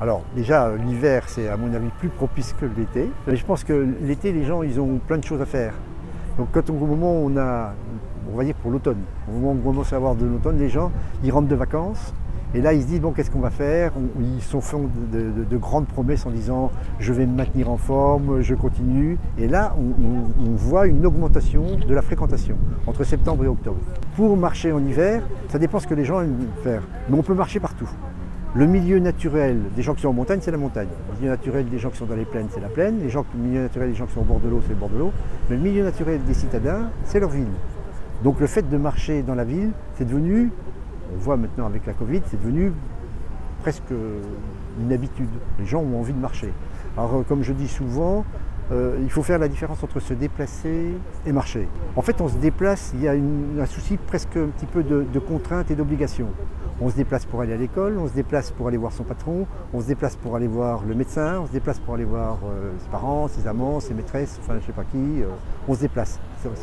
Alors déjà, l'hiver, c'est à mon avis plus propice que l'été. Mais je pense que l'été, les gens, ils ont plein de choses à faire. Donc au moment où on va dire pour l'automne, au moment où on commence à avoir de l'automne, les gens, ils rentrent de vacances. Et là, ils se disent, bon, qu'est-ce qu'on va faire? Ils sont font de grandes promesses en disant, je vais me maintenir en forme, je continue. Et là, on voit une augmentation de la fréquentation entre septembre et octobre. Pour marcher en hiver, ça dépend ce que les gens aiment faire. Mais on peut marcher partout. Le milieu naturel des gens qui sont en montagne, c'est la montagne. Le milieu naturel des gens qui sont dans les plaines, c'est la plaine. Le milieu naturel des gens qui sont au bord de l'eau, c'est le bord de l'eau. Mais le milieu naturel des citadins, c'est leur ville. Donc le fait de marcher dans la ville, c'est devenu, on voit maintenant avec la Covid, c'est devenu presque une habitude. Les gens ont envie de marcher. Alors comme je dis souvent, il faut faire la différence entre se déplacer et marcher. En fait, on se déplace, il y a un souci presque un petit peu de contrainte et d'obligation. On se déplace pour aller à l'école, on se déplace pour aller voir son patron, on se déplace pour aller voir le médecin, on se déplace pour aller voir ses parents, ses amants, ses maîtresses, enfin je ne sais pas qui. On se déplace,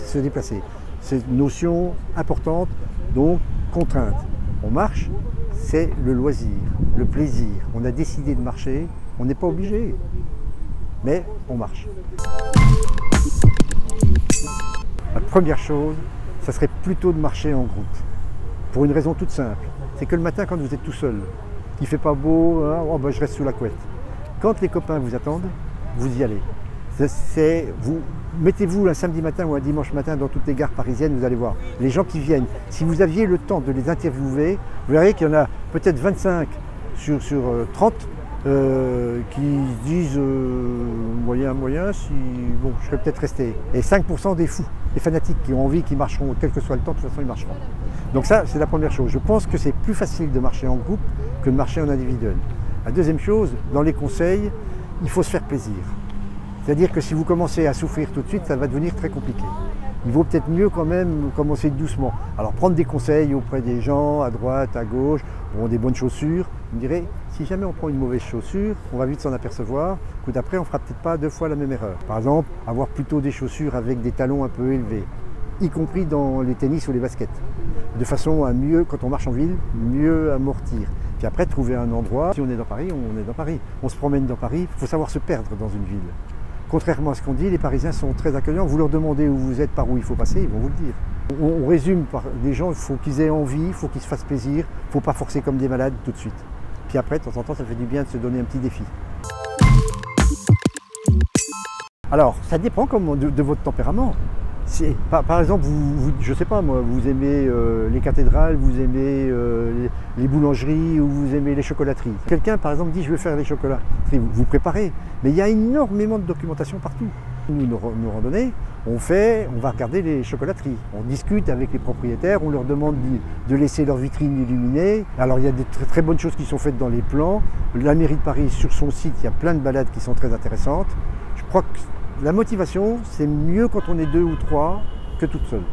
se déplacer. C'est une notion importante, donc contrainte. On marche, c'est le loisir, le plaisir. On a décidé de marcher, on n'est pas obligé, mais on marche. La première chose, ça serait plutôt de marcher en groupe, pour une raison toute simple. C'est que le matin, quand vous êtes tout seul, qu'il ne fait pas beau, hein, oh ben je reste sous la couette. Quand les copains vous attendent, vous y allez. Mettez-vous un samedi matin ou un dimanche matin dans toutes les gares parisiennes, vous allez voir. Les gens qui viennent, si vous aviez le temps de les interviewer, vous verrez qu'il y en a peut-être 25 sur 30 qui disent moyen, si bon, je serais peut-être resté. Et 5% des fous, des fanatiques qui ont envie, qui marcheront, quel que soit le temps, de toute façon ils marcheront. Donc ça, c'est la première chose. Je pense que c'est plus facile de marcher en groupe que de marcher en individuel. La deuxième chose, dans les conseils, il faut se faire plaisir. C'est-à-dire que si vous commencez à souffrir tout de suite, ça va devenir très compliqué. Il vaut peut-être mieux quand même commencer doucement. Alors prendre des conseils auprès des gens, à droite, à gauche, bon, des bonnes chaussures. Vous me direz, si jamais on prend une mauvaise chaussure, on va vite s'en apercevoir. Coup d'après, on ne fera peut-être pas 2 fois la même erreur. Par exemple, avoir plutôt des chaussures avec des talons un peu élevés, y compris dans les tennis ou les baskets, de façon à mieux, quand on marche en ville, mieux amortir. Puis après, trouver un endroit. Si on est dans Paris, on est dans Paris. On se promène dans Paris, il faut savoir se perdre dans une ville. Contrairement à ce qu'on dit, les Parisiens sont très accueillants. Vous leur demandez où vous êtes, par où il faut passer, ils vont vous le dire. On résume par les gens, il faut qu'ils aient envie, il faut qu'ils se fassent plaisir, il ne faut pas forcer comme des malades tout de suite. Puis après, de temps en temps, ça fait du bien de se donner un petit défi. Alors, ça dépend de votre tempérament. Par exemple, je ne sais pas moi, vous aimez les cathédrales, vous aimez les boulangeries ou vous aimez les chocolateries. Quelqu'un par exemple dit je veux faire les chocolats, vous préparez, mais il y a énormément de documentation partout. Nous, nos randonnées, on va regarder les chocolateries, on discute avec les propriétaires, on leur demande de laisser leurs vitrines illuminées. Alors il y a des très bonnes choses qui sont faites dans les plans. La mairie de Paris, sur son site, il y a plein de balades qui sont très intéressantes. Je crois que la motivation, c'est mieux quand on est 2 ou 3 que toute seule.